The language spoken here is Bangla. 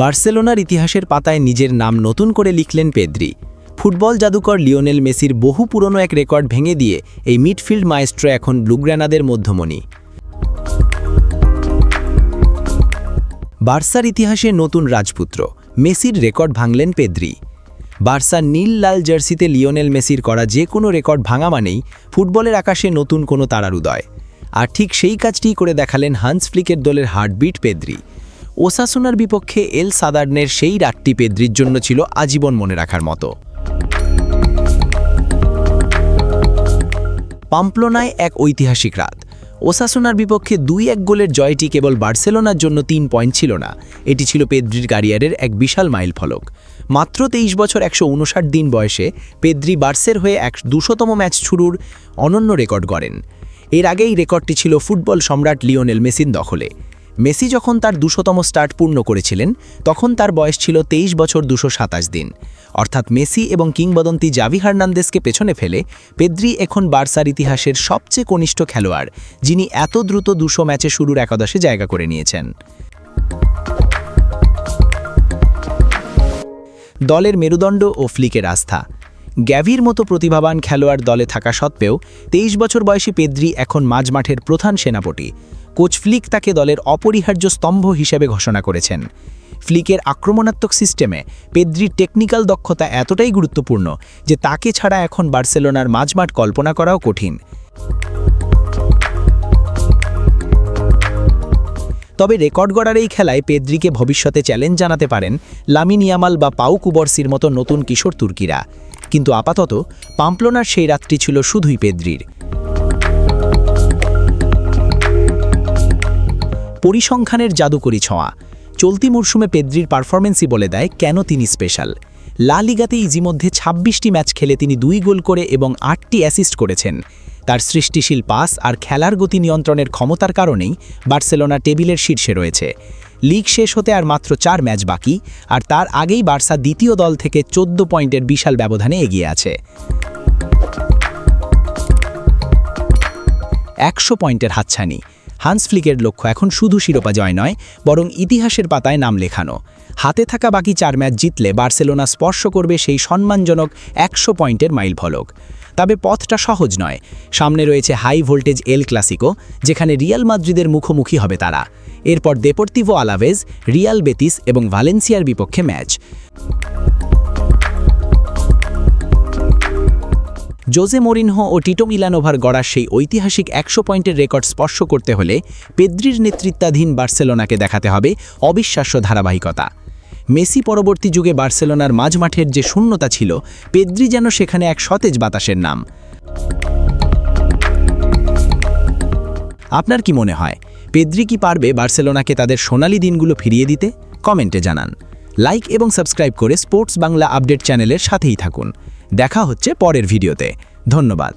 বার্সেলোনার ইতিহাসের পাতায় নিজের নাম নতুন করে লিখলেন পেদ্রি। ফুটবল জাদুকর লিওনেল মেসির বহু পুরনো এক রেকর্ড ভেঙে দিয়ে এই মিডফিল্ড মায়েস্ট্রো এখন ব্লুগ্রানাদের মধ্যমণি। বার্সার ইতিহাসে নতুন রাজপুত্র মেসির রেকর্ড ভাঙলেন পেদ্রি। বার্সার নীল লাল জার্সিতে লিওনেল মেসির করা যে কোনো রেকর্ড ভাঙা মানেই ফুটবলের আকাশে নতুন কোনো তারার উদয়। আর ঠিক সেই কাজটিই করে দেখালেন হান্স ফ্লিকের দলের হার্টবিট পেদ্রি। ওসাসুনার বিপক্ষে এল সাদার্নের সেই রাতটি পেদ্রির জন্য ছিল আজীবন মনে রাখার মতো। পাম্পলোনায় এক ঐতিহাসিক রাত। ওসাসুনার বিপক্ষে 2-1 গোলের জয়টি কেবল বার্সেলোনার জন্য 3 পয়েন্ট ছিল না, এটি ছিল পেদ্রির ক্যারিয়ারের এক বিশাল মাইল ফলক। মাত্র 23 বছর 159 দিন বয়সে পেদ্রি বার্সের হয়ে 200তম ম্যাচ শুরুর অনন্য রেকর্ড গড়েন। এর আগেই রেকর্ডটি ছিল ফুটবল সম্রাট লিওনেল মেসির দখলে। মেসি যখন তার 200তম স্টার্ট পূর্ণ করেছিলেন তখন তার বয়স ছিল 23 বছর 227 দিন। অর্থাৎ মেসি এবং কিংবদন্তি জাভি হার্নান্দেজকে পেছনে ফেলে পেদ্রি এখন বার্সার ইতিহাসের সবচেয়ে কনিষ্ঠ খেলোয়াড়, যিনি এত দ্রুত 200 ম্যাচে শুরুর একাদশে জায়গা করে নিয়েছেন। দলের মেরুদণ্ড ও ফ্লিকের আস্থা। গ্যাভির মতো প্রতিভাবান খেলোয়াড় দলে থাকা সত্ত্বেও 23 বছর বয়সী পেদ্রি এখন মাঝমাঠের প্রধান সেনাপতি। কোচ ফ্লিক তাকে দলের অপরিহার্য স্তম্ভ হিসেবে ঘোষণা করেছেন। ফ্লিকের আক্রমণাত্মক সিস্টেমে পেদ্রির টেকনিক্যাল দক্ষতা এতটাই গুরুত্বপূর্ণ যে তাকে ছাড়া এখন বার্সেলোনার মাঝমাঠ কল্পনা করাও কঠিন। তবে রেকর্ড গড়ার এই খেলায় পেদ্রিকে ভবিষ্যতে চ্যালেঞ্জ জানাতে পারেন লামিন ইয়ামাল বা পাউ কুবর্সির মতো নতুন কিশোর তুর্কিরা। কিন্তু আপাতত পাম্পলোনার সেই রাতটি ছিল শুধুই পেদ্রির। পরিসংখ্যানের জাদুকরি ছোঁয়া। চলতি মরশুমে পেদ্রির পারফরমেন্সই বলে দেয় কেন তিনি স্পেশাল। লা লিগাতে ইতিমধ্যে 26টি ম্যাচ খেলে তিনি 2 গোল করে এবং 8টি অ্যাসিস্ট করেছেন। তার সৃষ্টিশীল পাস আর খেলার গতি নিয়ন্ত্রণের ক্ষমতার কারণেই বার্সেলোনা টেবিলের শীর্ষে রয়েছে। লিগ শেষ হতে আর মাত্র 4 ম্যাচ বাকি, আর তার আগেই বার্সা দ্বিতীয় দল থেকে 14 পয়েন্টের বিশাল ব্যবধানে এগিয়ে আছে। 100 পয়েন্টের হাতছানি। হান্স ফ্লিকের লক্ষ্য এখন শুধু শিরোপা জয় নয়, বরং ইতিহাসের পাতায় নাম লেখানো। হাতে থাকা বাকি 4 ম্যাচ জিতলে বার্সেলোনা স্পর্শ করবে সেই সম্মানজনক 100 পয়েন্টের মাইল ফলক। তবে পথটা সহজ নয়। সামনে রয়েছে হাই ভোল্টেজ এল ক্লাসিকো, যেখানে রিয়াল মাদ্রিদের মুখোমুখি হবে তারা। এরপর দেপোর্তিভো আলাভেজ, রিয়াল বেতিস এবং ভালেন্সিয়ার বিপক্ষে ম্যাচ। জোজে মরিনহো ও টিটো মিলানোভার গড়ার সেই ঐতিহাসিক 100 পয়েন্টের রেকর্ড স্পর্শ করতে হলে পেদ্রির নেতৃত্বাধীন বার্সেলোনাকে দেখাতে হবে অবিশ্বাস্য ধারাবাহিকতা। মেসি পরবর্তী যুগে বার্সেলোনার মাঝমাঠের যে শূন্যতা ছিল, পেদ্রি যেন সেখানে এক সতেজ বাতাসের নাম। আপনার কি মনে হয়, পেদ্রি কি পারবে বার্সেলোনাকে তাদের সোনালী দিনগুলো ফিরিয়ে দিতে? কমেন্টে জানান। লাইক এবং সাবস্ক্রাইব করে স্পোর্টস বাংলা আপডেট চ্যানেলের সাথেই থাকুন। দেখা হচ্ছে পরের ভিডিওতে। ধন্যবাদ।